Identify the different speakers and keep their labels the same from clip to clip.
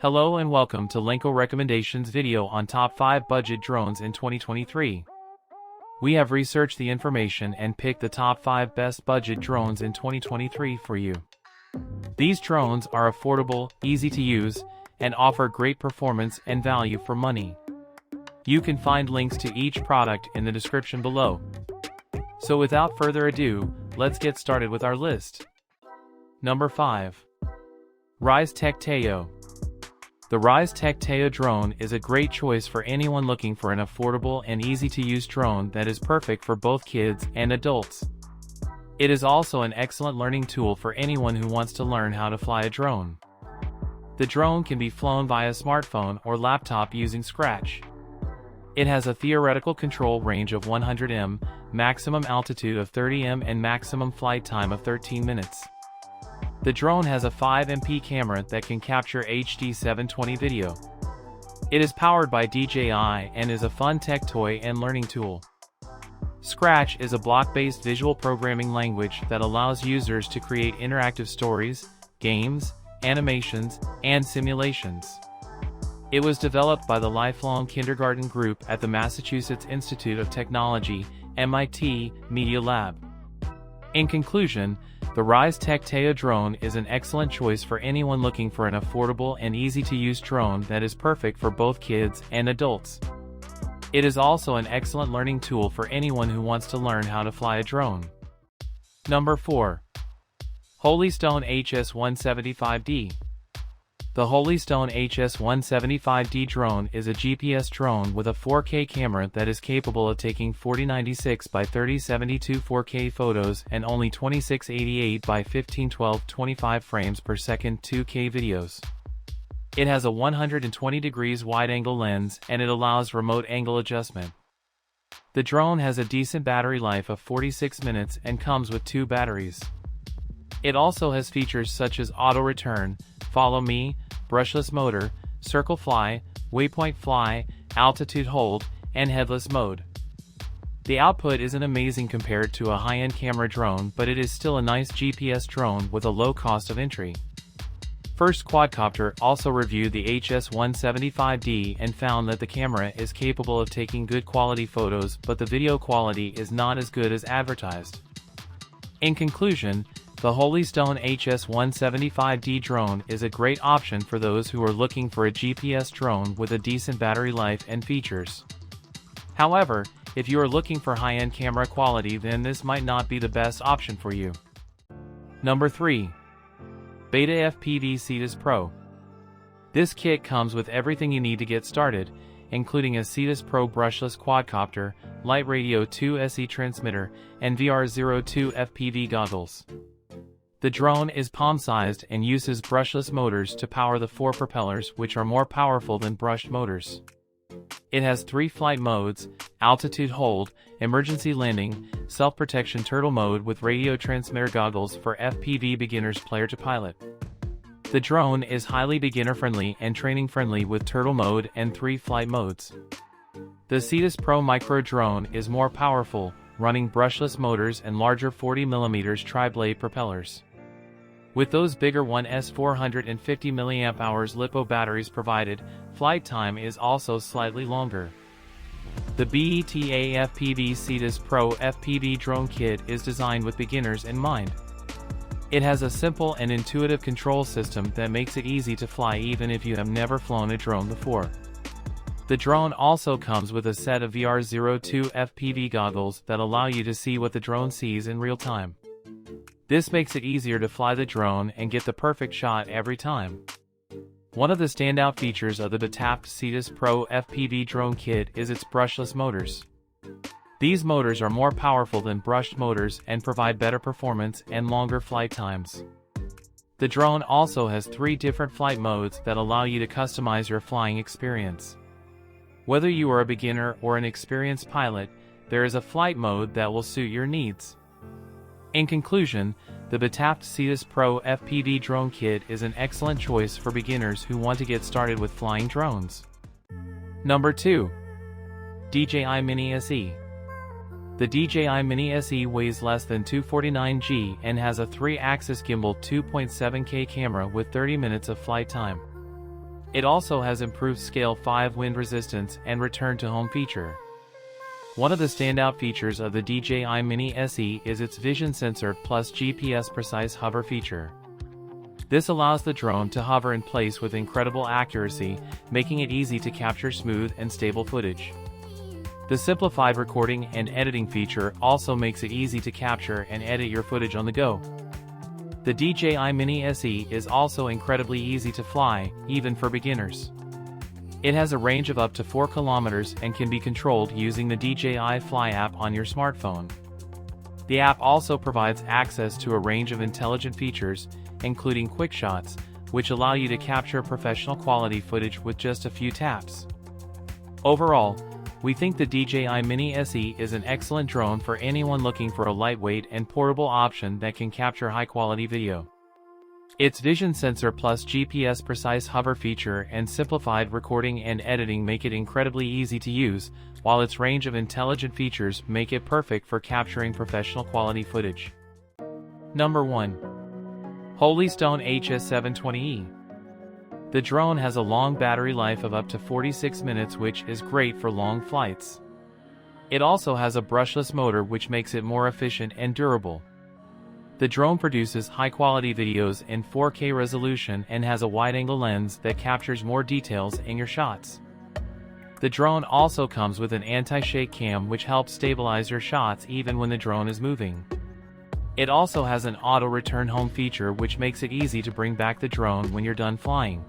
Speaker 1: Hello and welcome to LenCo recommendations video on top 5 budget drones in 2023. We have researched the information and picked the top 5 best budget drones in 2023 for you. These drones are affordable, easy to use, and offer great performance and value for money. You can find links to each product in the description below. So without further ado, let's get started with our list. Number 5. Tech Teo. The Tech Teo drone is a great choice for anyone looking for an affordable and easy-to-use drone that is perfect for both kids and adults. It is also an excellent learning tool for anyone who wants to learn how to fly a drone. The drone can be flown via smartphone or laptop using Scratch. It has a theoretical control range of 100 m, maximum altitude of 30 m and maximum flight time of 13 minutes. The drone has a 5MP camera that can capture HD 720 video. It is powered by DJI and is a fun tech toy and learning tool. Scratch is a block-based visual programming language that allows users to create interactive stories, games, animations, and simulations. It was developed by the Lifelong Kindergarten Group at the Massachusetts Institute of Technology, MIT, Media Lab. In conclusion, the Tech Teo drone is an excellent choice for anyone looking for an affordable and easy-to-use drone that is perfect for both kids and adults. It is also an excellent learning tool for anyone who wants to learn how to fly a drone. Number 4. Holystone HS-175D. The Holystone HS-175D drone is a GPS drone with a 4K camera that is capable of taking 4096 by 3072 4K photos and only 2688 by 1512 25 frames per second 2K videos. It has a 120 degrees wide-angle lens and it allows remote angle adjustment. The drone has a decent battery life of 46 minutes and comes with 2 batteries. It also has features such as auto return, follow me, brushless motor, circle fly, waypoint fly, altitude hold, and headless mode. The output isn't amazing compared to a high-end camera drone, but it is still a nice GPS drone with a low cost of entry. First Quadcopter also reviewed the HS-175D and found that the camera is capable of taking good quality photos, but the video quality is not as good as advertised. In conclusion, the Holystone HS-175D drone is a great option for those who are looking for a GPS drone with a decent battery life and features. However, if you are looking for high-end camera quality, then this might not be the best option for you. Number 3. Beta FPVetus Pro. This kit comes with everything you need to get started, including a Vetus Pro brushless quadcopter, Light Radio 2 SE transmitter, and VR02 FPV goggles. The drone is palm-sized and uses brushless motors to power the 4 propellers, which are more powerful than brushed motors. It has 3 flight modes: altitude hold, emergency landing, self-protection turtle mode with radio transmitter goggles for FPV beginners player to pilot. The drone is highly beginner-friendly and training-friendly with turtle mode and 3 flight modes. The Vetus Pro micro drone is more powerful, running brushless motors and larger 40mm tri-blade propellers. With those bigger 1S 450 mAh LiPo batteries provided, flight time is also slightly longer. The BETA FPVetus Pro FPV drone kit is designed with beginners in mind. It has a simple and intuitive control system that makes it easy to fly even if you have never flown a drone before. The drone also comes with a set of VR02 FPV goggles that allow you to see what the drone sees in real time. This makes it easier to fly the drone and get the perfect shot every time. One of the standout features of the Vetus Pro FPV drone kit is its brushless motors. These motors are more powerful than brushed motors and provide better performance and longer flight times. The drone also has 3 different flight modes that allow you to customize your flying experience. Whether you are a beginner or an experienced pilot, there is a flight mode that will suit your needs. In conclusion, the Vetus Pro FPV drone kit is an excellent choice for beginners who want to get started with flying drones. Number 2. DJI Mini SE. The DJI Mini SE weighs less than 249 g and has a 3-axis gimbal 2.7K camera with 30 minutes of flight time. It also has improved Scale 5 wind resistance and return to home feature. One of the standout features of the DJI Mini SE is its vision sensor plus GPS precise hover feature. This allows the drone to hover in place with incredible accuracy, making it easy to capture smooth and stable footage. The simplified recording and editing feature also makes it easy to capture and edit your footage on the go. The DJI Mini SE is also incredibly easy to fly, even for beginners. It has a range of up to 4 kilometers and can be controlled using the DJI Fly app on your smartphone. The app also provides access to a range of intelligent features, including quick shots, which allow you to capture professional quality footage with just a few taps. Overall, we think the DJI Mini SE is an excellent drone for anyone looking for a lightweight and portable option that can capture high-quality video. Its vision sensor plus GPS precise hover feature and simplified recording and editing make it incredibly easy to use, while its range of intelligent features make it perfect for capturing professional quality footage. Number 1. Holystone HS720E. The drone has a long battery life of up to 46 minutes, which is great for long flights. It also has a brushless motor, which makes it more efficient and durable. The drone produces high-quality videos in 4K resolution and has a wide-angle lens that captures more details in your shots. The drone also comes with an anti-shake cam, which helps stabilize your shots even when the drone is moving. It also has an auto-return home feature, which makes it easy to bring back the drone when you're done flying.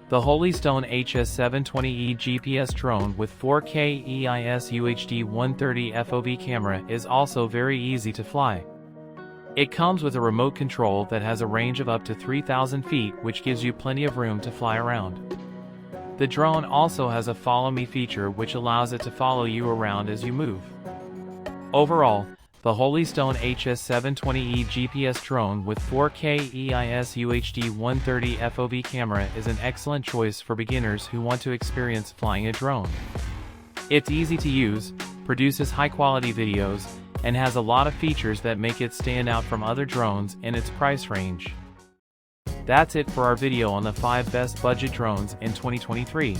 Speaker 1: The Holystone HS720E GPS drone with 4K EIS UHD 130 FOV camera is also very easy to fly. It comes with a remote control that has a range of up to 3,000 feet, which gives you plenty of room to fly around. The drone also has a follow me feature, which allows it to follow you around as you move. Overall, the Holystone HS720E GPS drone with 4K EIS UHD 130 FOV camera is an excellent choice for beginners who want to experience flying a drone. It's easy to use, produces high-quality videos, and has a lot of features that make it stand out from other drones in its price range. That's it for our video on the 5 best budget drones in 2023.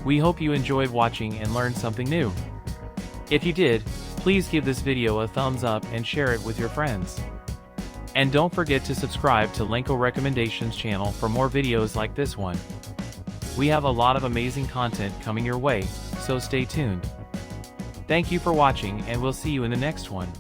Speaker 1: We hope you enjoyed watching and learned something new. If you did, please give this video a thumbs up and share it with your friends. And don't forget to subscribe to LenCo Recommendations channel for more videos like this one. We have a lot of amazing content coming your way, so stay tuned. Thank you for watching, and we'll see you in the next one.